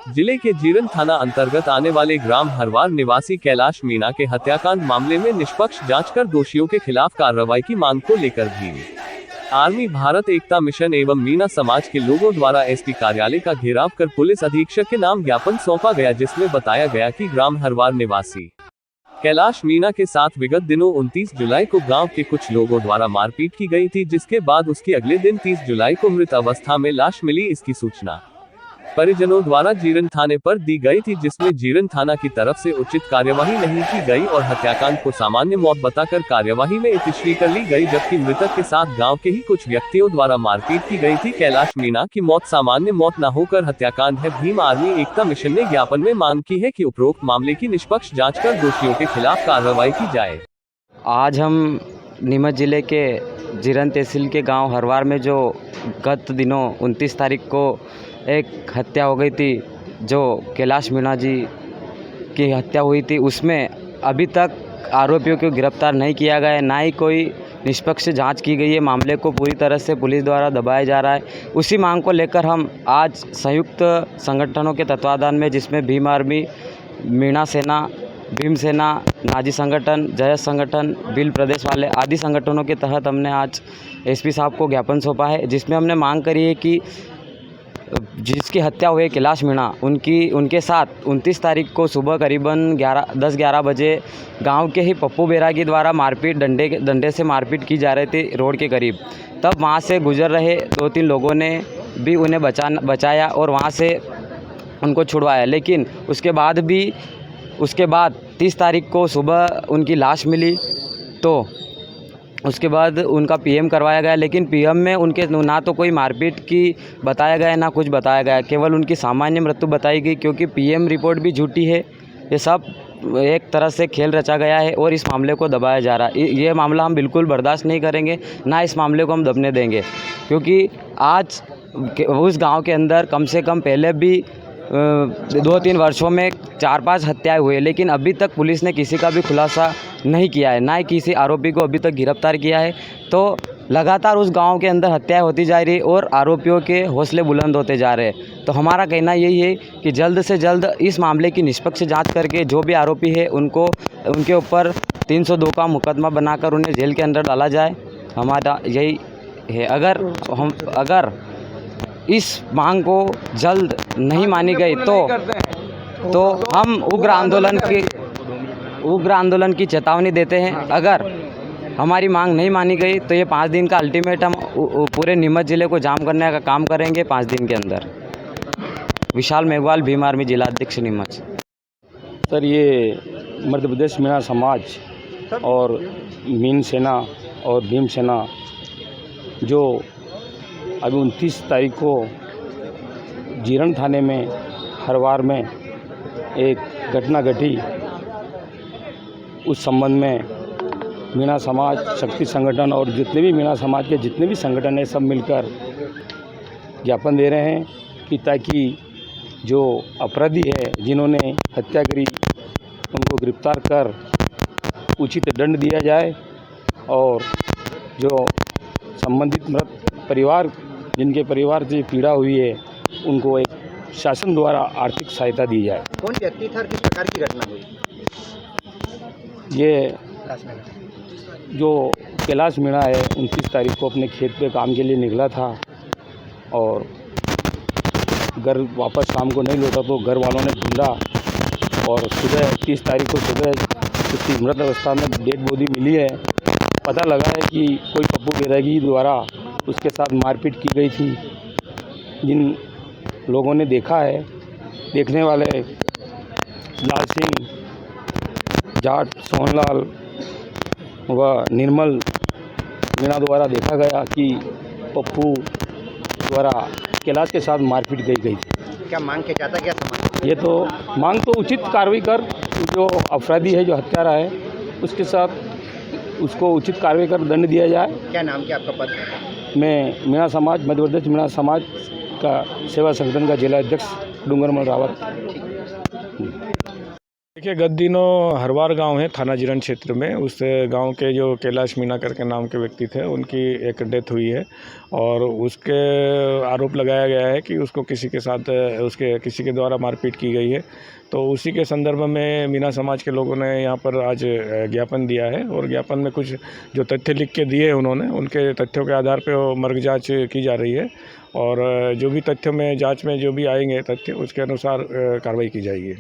जिले के जीरन थाना अंतर्गत आने वाले ग्राम हरवार निवासी कैलाश मीणा के हत्याकांड मामले में निष्पक्ष जांच कर दोषियों के खिलाफ कार्रवाई की मांग को लेकर भी आर्मी भारत एकता मिशन एवं मीणा समाज के लोगों द्वारा एसपी कार्यालय का घेराव कर पुलिस अधीक्षक के नाम ज्ञापन सौंपा गया, जिसमें बताया गया कि ग्राम हरवार निवासी कैलाश मीणा के साथ विगत दिनों 29 जुलाई को गांव के कुछ लोगों द्वारा मारपीट की गई थी, जिसके बाद उसके अगले दिन 30 जुलाई को मृत अवस्था में लाश मिली। इसकी सूचना परिजनों द्वारा जीरन थाने पर दी गई थी, जिसमें जीरन थाना की तरफ से उचित कार्यवाही नहीं की गई और हत्याकांड को सामान्य मौत बताकर कार्यवाही में इतिश्री कर ली गई, जबकि मृतक के साथ गांव के ही कुछ व्यक्तियों द्वारा मारपीट की गई थी। कैलाश मीणा की मौत सामान्य मौत न होकर हत्याकांड है। भीम आर्मी एकता मिशन ने ज्ञापन में मांग की है कि उपरोक्त मामले की निष्पक्ष जाँच कर दोषियों के खिलाफ कार्रवाई की जाए। आज हम नीमच जिले के जीरन तहसील के गांव हरवार में जो गत दिनों 29 तारीख को एक हत्या हो गई थी, जो कैलाश मीणा जी की हत्या हुई थी, उसमें अभी तक आरोपियों को गिरफ्तार नहीं किया गया है, ना ही कोई निष्पक्ष जांच की गई है। मामले को पूरी तरह से पुलिस द्वारा दबाया जा रहा है। उसी मांग को लेकर हम आज संयुक्त संगठनों के तत्वाधान में, जिसमें भीम आर्मी, मीणा सेना, भीम सेना, नाजी संगठन, जयस संगठन, बिल प्रदेश वाले आदि संगठनों के तहत हमने आज एसपी साहब को ज्ञापन सौंपा है, जिसमें हमने मांग करी है कि जिसकी हत्या हुई कैलाश मीणा, उनके साथ 29 तारीख को सुबह करीबन 10-11 बजे गांव के ही पप्पू बैरागी द्वारा मारपीट डंडे से मारपीट की जा रही थी रोड के करीब। तब वहां से गुजर रहे 2-3 लोगों ने भी उन्हें बचाया और वहां से उनको छुड़वाया, लेकिन उसके बाद 30 तारीख को सुबह उनकी लाश मिली। तो उसके बाद उनका पीएम करवाया गया, लेकिन पीएम में उनके ना तो कोई मारपीट की बताया गया, ना कुछ बताया गया, केवल उनकी सामान्य मृत्यु बताई गई, क्योंकि पीएम रिपोर्ट भी झूठी है। ये सब एक तरह से खेल रचा गया है और इस मामले को दबाया जा रहा है। ये मामला हम बिल्कुल बर्दाश्त नहीं करेंगे, ना इस मामले को हम दबने देंगे, क्योंकि आज उस गाँव के अंदर कम से कम पहले भी 2-3 वर्षों में 4-5 हत्याएं हुई, लेकिन अभी तक पुलिस ने किसी का भी खुलासा नहीं किया है, ना ही किसी आरोपी को अभी तक गिरफ्तार किया है। तो लगातार उस गांव के अंदर हत्याएं होती जा रही और आरोपियों के हौसले बुलंद होते जा रहे हैं। तो हमारा कहना यही है कि जल्द से जल्द इस मामले की निष्पक्ष जांच करके जो भी आरोपी है उनके ऊपर 302 का मुकदमा बनाकर उन्हें जेल के अंदर डाला जाए। हमारा यही है। अगर इस मांग को जल्द नहीं मानी गई तो हम उग्र आंदोलन की चेतावनी देते हैं। अगर हमारी मांग नहीं मानी गई तो ये 5 दिन का अल्टीमेटम पूरे नीमच जिले को जाम करने का काम करेंगे 5 दिन के अंदर। विशाल मेघवाल, भीम आर्मी जिलाध्यक्ष नीमच। सर, ये मध्य प्रदेश मीणा समाज और मीन सेना और भीम सेना जो अभी 29 तारीख को जीरन थाने में हरवार में एक घटना घटी, उस संबंध में मीणा समाज, शक्ति संगठन और जितने भी मीणा समाज के जितने भी संगठन हैं, सब मिलकर ज्ञापन दे रहे हैं कि ताकि जो अपराधी है, जिन्होंने हत्या करी, उनको गिरफ्तार कर उचित दंड दिया जाए और जो संबंधित मृत परिवार, जिनके परिवार से पीड़ा हुई है, उनको एक शासन द्वारा आर्थिक सहायता दी जाए। कौन व्यक्ति था और किस प्रकार की घटना हुई? ये जो कैलाश मीणा है 29 तारीख को अपने खेत पे काम के लिए निकला था और घर वापस शाम को नहीं लौटा, तो घर वालों ने ढूंढा और सुबह 30 तारीख को सुबह उसकी मृत अवस्था में डेड बॉडी मिली है। पता लगा है कि कोई पप्पू बैरागी द्वारा उसके साथ मारपीट की गई थी। जिन लोगों ने देखा है, देखने वाले लाल सिंह, जाट, सोहनलाल व निर्मल मीणा द्वारा देखा गया कि पप्पू द्वारा कैलाश के साथ मारपीट की गई थी। क्या मांग के जाता, क्या समाज? ये तो मांग तो उचित कार्रवाई कर, जो अपराधी है, जो हत्यारा है, उसके साथ उसको उचित कार्रवाई कर दंड दिया जाए। क्या नाम, क्या आपका पद? मैं मीणा समाज, मध्य प्रदेश मीणा समाज का सेवा संगठन का जिला अध्यक्ष डूंगरमल रावत। देखिए, गत दिनों हरवार गांव है थाना जिरन क्षेत्र में, उस गांव के जो कैलाश मीणा करके नाम के व्यक्ति थे उनकी एक डेथ हुई है और उसके आरोप लगाया गया है कि उसको किसी के साथ किसी के द्वारा मारपीट की गई है। तो उसी के संदर्भ में मीणा समाज के लोगों ने यहाँ पर आज ज्ञापन दिया है और ज्ञापन में कुछ जो तथ्य लिख के दिए उन्होंने, उनके तथ्यों के आधार पर वो मर्ग जाँच की जा रही है और जो भी तथ्यों में जाँच में जो भी आएंगे तथ्य उसके अनुसार कार्रवाई की जाएगी।